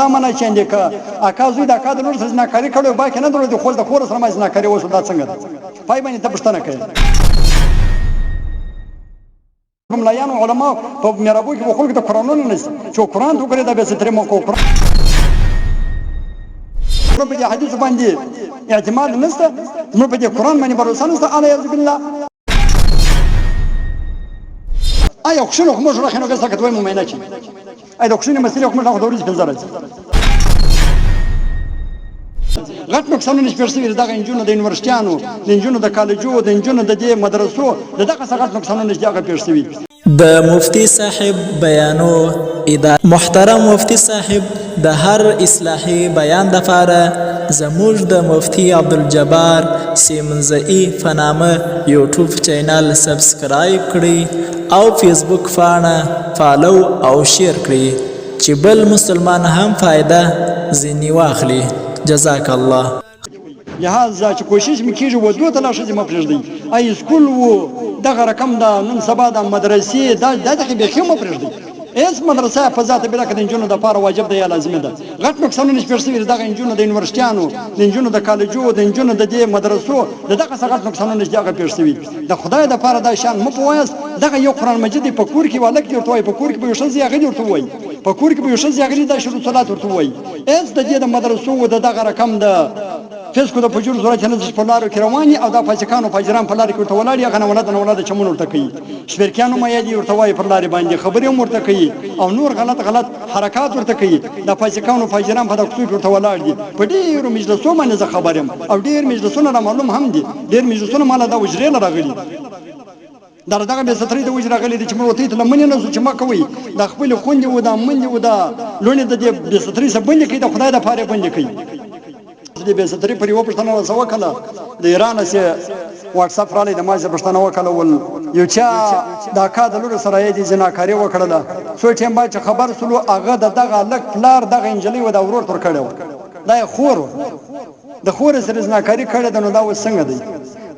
خدا منه چاندې کا اکا زوی د اکا د لور سره زناکاري کړو باکې نه درلود خو د خور سره ما زناکاري وشو دا څنګه ده پای باندې ته پوښتنه کوي ملایانو علما په میرابو کې خلک د قرآنونو نه چې قرآن ته وګوري دا به سترې مو کو په دې حدیث باندې اعتماد نشته موږ په دې قرآن باندې باور نشته الا یعذ بالله آیا خشنو خو موږ راخنو که څنګه دوی مؤمنه چی آیا د خشنو مسلې خو موږ راخو دوري په زړه غټ نقصانونه چې پرسي دغه انجونو د یونیورسيټانو د انجونو د کالجو د انجونو د دې مدرسو دغه څه غټ نقصانونه چې دغه پرسي د مفتی صاحب بیانو محترم مفتی صاحب د هر اصلاحي بیان د لپاره زموږ د مفتی عبدالجبار سیمنزئی فنامه یوټیوب چینل سبسکرایب کړئ او فیسبوک فانه فالو او شیر کړئ چې بل مسلمان هم فائدہ ځینې واخلي جزاک الله لہذا چې کوشش میکیږي ودو ته لا شي ما پرېږدي ای سکول وو دغه رقم دا نن سبا د مدرسې دا دغه به خمه پرېږدي اس مدرسه په ذات بلا کې د انجونو د لپاره واجب دی یا لازم ده غټ نقصانونه چې پرسي دغه انجونو د یونیورسيټانو د انجونو د کالجو د انجونو د دې مدرسو دغه څه غټ نقصانونه چې دغه پرسي د خدای د لپاره دا شان مو پوهاست دغه یو قرآن مجید په کور کې والک دی ورته په کور کې به یو شزي هغه ورته وای په کور کې به یو شزي هغه د شروع صلات ورته وای اس د دې د مدرسو دغه رقم ده فسکو د فجور صورت نه په لارو کې رواني او د فاسقانو فجران په لارو کې ورته ولاړ یا غنولاد نه ولاد چمون ورته کوي شپرکانو ما یادي ورته وای پر لارې باندې خبرې ورته کوي او نور غلط حرکات ورته کوي د فاسقانو فجران په دغه ورته ولاړ دي په ډیرو مجلسونو باندې زه خبرم او ډیر مجلسونه معلوم هم دي ډیر مجلسونه مال دا وجرې راغلي دغه به ستري د وجره غلي چې موږ ته لمنې نه چې ما کوي د خپل خوندې و د منځ و د لونې د دې ستري سبند کې د خدای د پاره باندې کوي د به ستري پر یو پښتنه وسو کله د ایران سه واتس اپ را لې د مازه پښتنه وکړه ول یو چا د کا د لور سره یې جناکاری وکړه سو ټیم با چې خبر سلو هغه دغه لک پلار دغه انجلی و د ورور تر کړو دا خور د خور سره جناکاری کړه نو دا وسنګ دی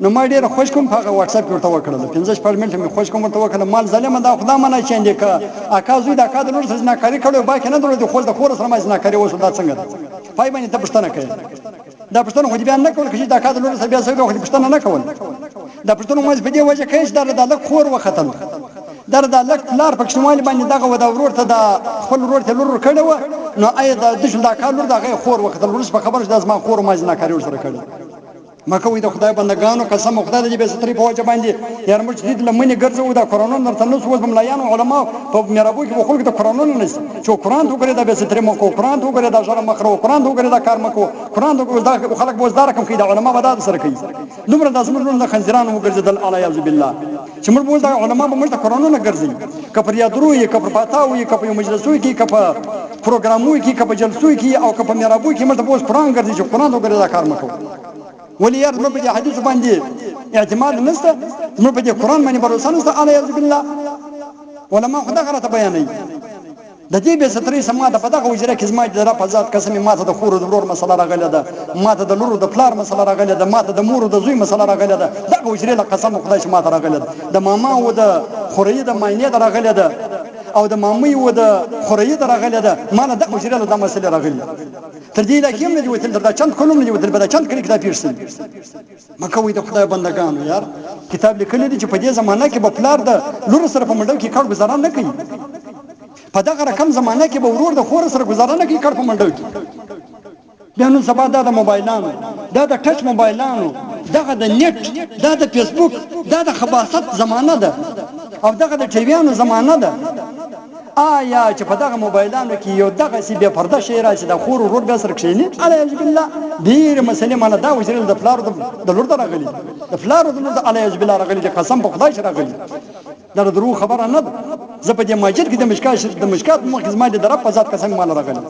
نو ما ډیر خوش کوم په واتس اپ ورته وکړل 15 پرمنټ مې خوش کوم ورته وکړل مال ظالم دا خدا منه چاندې کا اکا زوی دا کا د لور سره جناکاری کړو باکې نه درلود خو د خور سره ما جناکاری وشو دا څنګه ده پای باندې ته پښتنه کوي دا پښتنه خو دې بیان نه کول چې دا کا د لور سره بیا سره خو دې پښتنه نه کول دا پښتنه مې په دې وجه کې چې دا د خور وختل د لک لار په شمال باندې دغه و د ورور ته د خپل ورور ته لور کړو نو اې د دشل دا کار لور دغه خور وختل ورس په خبر چې ما خور ما جناکاری سره کړو ما کوي د خدای بندگانو قسم خدای دې به ستري په وجه باندې یار موږ دې لمنې ګرځو د قرآن نرته نو سوز ملایانو علما په میرابو کې خلک د قرآن نه چې قرآن ته ګره د به ستري مو کو قرآن ته ګره د شرم مخرو قرآن ته ګره د کار مکو قرآن ته ګره د خلک بوزدار کوم کې د علما ودا سره کوي دومره د زمونږ د خنزرانو ګرځدل الا یعذ بالله چې موږ بوز د علما به موږ د قرآن نه ګرځي کفر یادرو یې کفر پاتاو یې کفر مجلسو کې کفر پروګرامو کې کفر جلسو کې او کفر میرابو کې موږ بوز قرآن ګرځي چې قرآن ته ګره د کار مکو ولی یار موږ په دې حدیث باندې اعتماد نشته موږ په دې قرآن باندې باور نشته الا یعذ بالله علما خدا غلطه بیانوي د دې به ستري سما د پدغه وجره کې زما د را په ذات قسم ماته د خور د ورور مسله راغله ده ماته د لور د پلار مسله راغله ده ماته د مور د زوی مسله راغله ده دغه وجره له قسم خدای چې ماته راغله ده د ماما او د خورې د ماینه راغله ده او د مامي و د خورې د راغله ده مال د وجره له مسله راغله تر دې لکه هم نه دی وتل دا چند کلم نه دی وتل دا چند کړي کتاب پیرسي ما کوي د خدای بندگانو یار کتاب لیکلی دی چې په دې زمانہ کې په پلار د لور سره په منډو کې کار گزاران نه کوي په دغه رقم زمانہ کې به ورور د خور سره گزاران نه کوي کار په منډو کې بیا نو سبا دا د موبایلانو دا د ټچ موبایلانو دغه د نیټ دا د فیسبوک دا د خباثت زمانہ ده او دغه د ټیویانو زمانہ ده آیا چې په دغه موبایلانو کې یو دغه سی به پرده شي راشي د خور ورور به سره کښینی اعوذ بالله ډیر مسلې مال دا وجرل د فلار د لور ته راغلي د فلار د لور اعوذ بالله راغلي د قسم په خدای سره راغلي دا درو خبره نه ده زه په دې ماجد کې د مشکات مخکې ما د رب په ذات قسم مال راغلي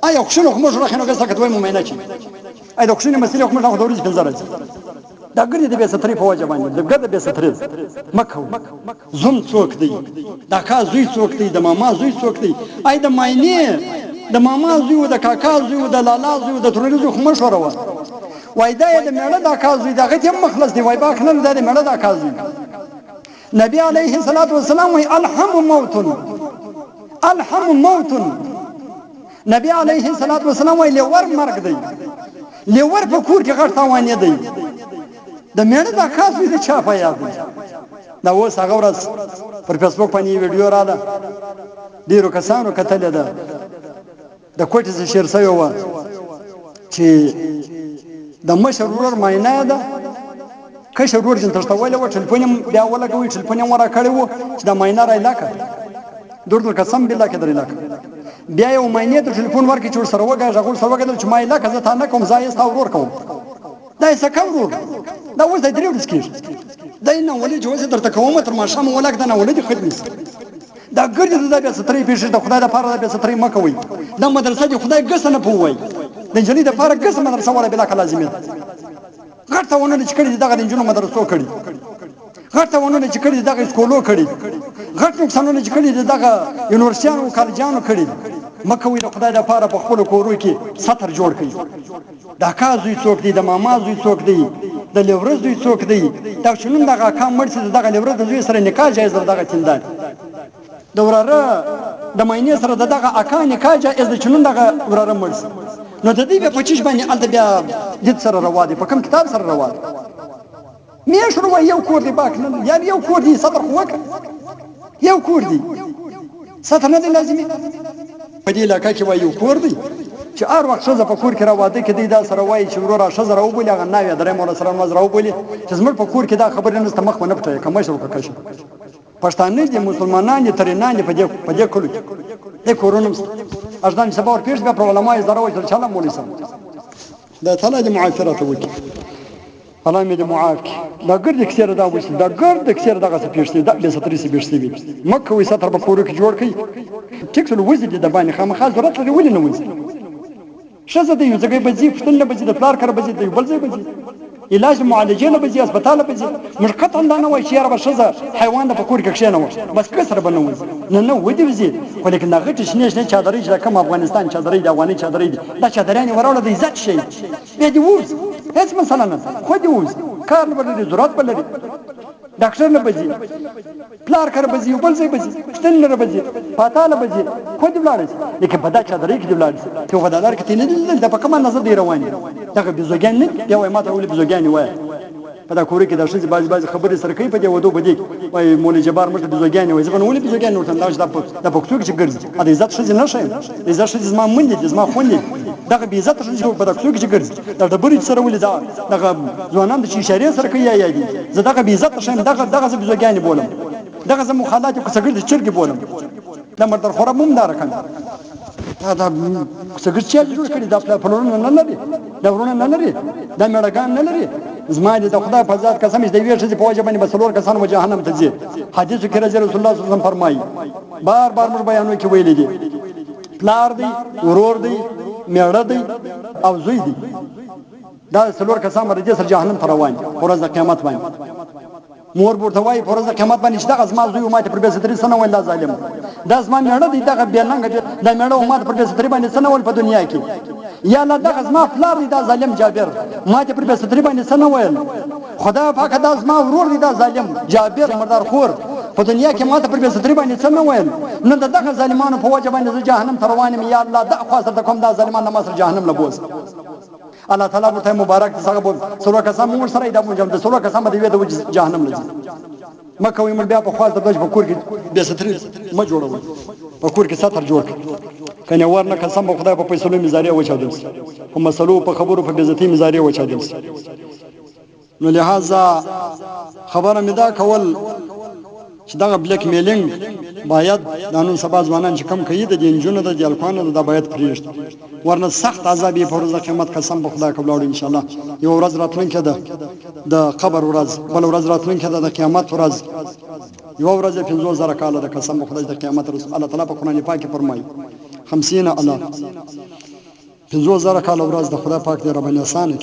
آیا خشنو خو موږ راخنو که څه کوي مؤمنه چی اې د خشنو مسلې خو موږ د ورځې په ځای دا ګرځي د به ستري په وجه باندې د ګد به ستري مکه زوم څوک دی دا کا زوی څوک دی د ماما زوی څوک دی اې د ماینه د ماما زوی د کاکا زوی د لالا زوی د تروري زوی خو مشوره و وای دا د میړه دا کا زوی دغه ته مخلص دی وای باک نه د میړه دا کا زوی نبی علیه الصلاۃ والسلام وای الحم موت الحم موت نبی علیه الصلاۃ والسلام ویل ور مرګ دی لیور په کور کې غټ تاوان دی د میړه دا خاص وي د چا په یاد دا اوس هغه ورځ پر فیسبوک باندې ویډیو رااله ډیرو کسانو کتلې ده د کوټې څخه شیر شوی و چې د مشر ورور معاینه ده کشر ورور جن ترته ویل و ټلیفون بیا ولګوي ټلیفون یې ورا کړی و چې د معاینه را علاقه درته قسم بالله کې در علاقه بیا یو معاینه ته ټلیفون ورکړي چې سره وګا غول سره وګا چې ما علاقه زه تا نه کوم ځای ستا ورور کوم دا یې څه ورور دا اوس د دریو دسکیر دا نه ولې جوړ درته کوم تر ما شام ولګ دا نه ولې خدمت دا ګرځي د بیا ستري پیښه د خدای لپاره د بیا ستري مکوي دا مدرسې د خدای ګس نه پوي د جنې د لپاره ګس مدرسې ولا بلا لازمي غټه ونه چې کړي دغه د جنونو مدرسو کړي غټه ونه چې کړي دغه سکولو کړي غټ نقصانونه چې کړي دغه یونیورسيانو کالجانو کړي مکوي د خدای لپاره په خپل کورو کې سطر جوړ کړي دا کازوي څوک دی د ماما زوی څوک دی د لورز زوی څوک دی دا شنو دغه کام مرسي دغه لورز د زوی سره نکاح جایز دغه تندان د وراره د ماینه سره دغه اکا نکاح جایز د چنون دغه وراره مرسي نو د دې په چیش باندې الته بیا د سره روا دي په کوم کتاب سره روا دي مې شروع یو کور دی باک نه یا یو کور دی سطر خوک یو کور دی سطر نه دی لازمي په دې علاقه کې وایو کور دی چې هر وخت شزه په کور کې راواده کې دی دا سره وایي چې ورور شزه راو بولی هغه ناوی درې مور سره نوز راو بولی چې زموږ په کور کې دا خبرې نه ستمخ نه پټه کوم شو کښ پښتانه دي مسلمانان دي ترنان په دې کولو د کورونم اجدان سبا پیش به پر علماء زراوي چې الله مولوي سم دا تعالی د معافرت وکي الله مې د معاف دا ګرد کثیر دا وشي دا ګرد کثیر دغه څه پیښتي دا به ستري سي پیښتي مکه وي ستر په کورو کې جوړ کړي ټیکسل وزي د باندې خامخا ضرورت لري ولې نه وزي شزه د یو ځای بځي فتنه بځي د پلار کړه بځي د بل ځای بځي علاج معالجه نه بځي هسپتال بځي مش قطعا دا نه وای چې یاره شزه حیوان د پکور کې کښینه و بس کسر بنوي نه ودی وزي خو لیکن دا غټ شنه شنه چادرې چې کوم افغانستان چادرې د افغاني چادرې دا چادرانه وراله د عزت شي به دی وز هیڅ مثلا نه خو دی وز کار نه بلري ضرورت بلري ډاکټر نه بځي پلار کړه بځي بل ځای بځي ستن نه بځي پاتاله بځي خو دی ولاړ لیکن په دا چادرې کې دی ولاړ چې وفادار کې نه د په کومه نظر دی رواني دغه بزوګان نه یا وای ماته ولې بزوګان وای په دا کوري کې د شې باز خبرې سره کوي په دې ودو بده وای مولوی جبار مشته بزوګان وای ځکه ولې بزوګان ورته دا په پښتو کې ګرځي ا دې عزت شې نه شي عزت شې زما مونږ دي زما خوندې دغه بي عزت شې په پښتو کې ګرځي دا د بری سره ولې دا دغه ځوانان د اشاره سره کوي یا دي زه دغه بي عزت شې دغه بزوګان بولم دغه زمو خالات کو څنګه د چرګ بولم دا مردر خورا مم دار کړ دا څنګه چې جوړ کړی دا پلانونه نه لري دا ورونه نه لري دا مړګان نه لري زما دې د خدای په ذات قسم دې ویل چې په وجه باندې بسلور کسان و جهنم ته ځي حدیث کې رسول الله صلی الله علیه وسلم فرمایي بار موږ بیانونه کې ویلي دي پلار دی ورور دی میړه دی او زوی دی دا سلور کسان مرجه سره جهنم ته روان ورځ د قیامت باندې مور ورته وای په ورځ د قیامت باندې چې دغه زما زوی ماته پر بیستري سنه ولا ظالم دا زما میړه دی دغه بیاننګ دا میړه ماته پر بیستري باندې سنه ول په دنیا کې یا لا دغه زما پلار دی دا ظالم جابر ماته پر بیستري باندې سنه ویل خدا پاک دا زما ورور دی دا ظالم جابر مردار خور په دنیا کې ماته پر بیستري باندې سنه ویل نو دغه ظالمانو په وجه باندې جهنم ته روانم یا الله دا خاصه د کوم دا ظالمان مصر جهنم لبوس الله تعالی ورته مبارک څنګه بول سلو کسان مور سره دا مونږ د سلو کسان دی د جهنم لږ مکه وي مړ بیا په خاص د بج په کور کې به ستري ما جوړول په کور کې ساتر جوړ کنه ورنه قسم په خدای په پیسو میزاري وچادل په مسلو په خبرو په عزتي میزاري وچادل نو لہذا خبره مې دا کول چې دا بلیک میلینګ باید د نن سبا ځوانان چې کم کوي د جنونو د الکوانو د باید پریشت ورنه سخت عذابي په ورځ قیامت قسم په خدای قبول ان شاء الله یو ورځ راتلونکې ده د قبر ورځ بل ورځ راتلونکې ده د قیامت ورځ یو ورځ 50000 کال د قسم په خدای د قیامت رسول الله تعالی په قران پاک کې فرمایي 50 الله 50000 کال ورځ د خدای پاک دی رب الانسان